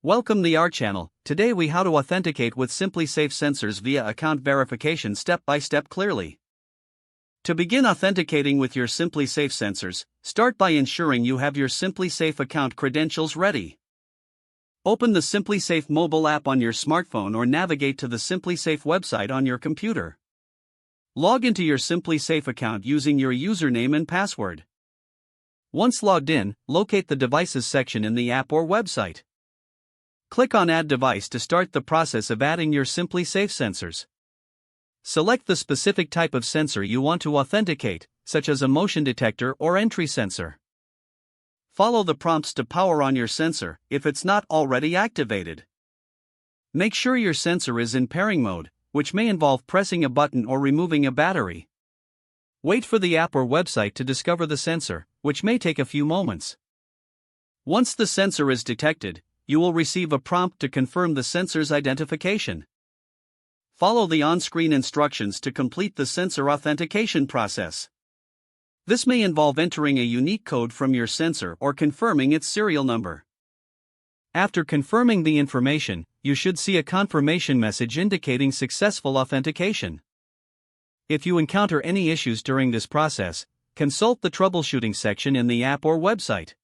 Welcome to our channel. Today we how to authenticate with SimpliSafe sensors via account verification step by step clearly. To begin authenticating with your SimpliSafe sensors, start by ensuring you have your SimpliSafe account credentials ready. Open the SimpliSafe mobile app on your smartphone or navigate to the SimpliSafe website on your computer. Log into your SimpliSafe account using your username and password. Once logged in, locate the Devices section in the app or website. Click on Add Device to start the process of adding your SimpliSafe sensors. Select the specific type of sensor you want to authenticate, such as a motion detector or entry sensor. Follow the prompts to power on your sensor if it's not already activated. Make sure your sensor is in pairing mode, which may involve pressing a button or removing a battery. Wait for the app or website to discover the sensor, which may take a few moments. Once the sensor is detected, you will receive a prompt to confirm the sensor's identification. Follow the on-screen instructions to complete the sensor authentication process. This may involve entering a unique code from your sensor or confirming its serial number. After confirming the information, you should see a confirmation message indicating successful authentication. If you encounter any issues during this process, consult the troubleshooting section in the app or website.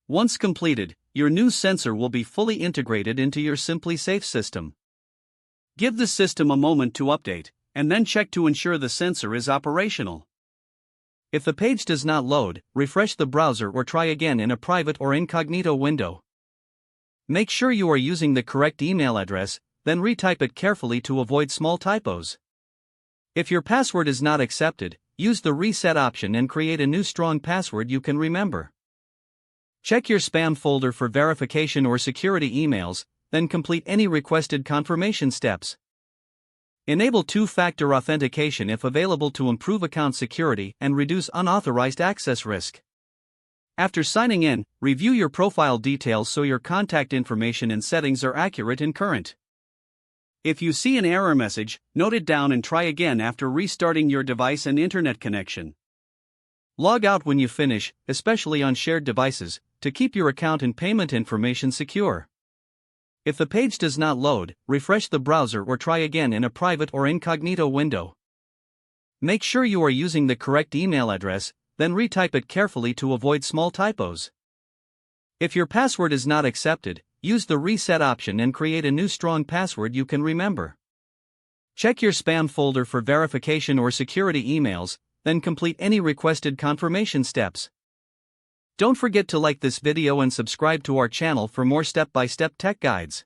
Once completed, your new sensor will be fully integrated into your SimpliSafe system. Give the system a moment to update, and then check to ensure the sensor is operational. If the page does not load, refresh the browser or try again in a private or incognito window. Make sure you are using the correct email address, then retype it carefully to avoid small typos. If your password is not accepted, use the reset option and create a new strong password you can remember. Check your spam folder for verification or security emails, then complete any requested confirmation steps. Enable two-factor authentication if available to improve account security and reduce unauthorized access risk. After signing in, review your profile details so your contact information and settings are accurate and current. If you see an error message, note it down and try again after restarting your device and internet connection. Log out when you finish, especially on shared devices, to keep your account and payment information secure. If the page does not load, refresh the browser or try again in a private or incognito window. Make sure you are using the correct email address, then retype it carefully to avoid small typos. If your password is not accepted, use the reset option and create a new strong password you can remember. Check your spam folder for verification or security emails, then complete any requested confirmation steps. Don't forget to like this video and subscribe to our channel for more step-by-step tech guides.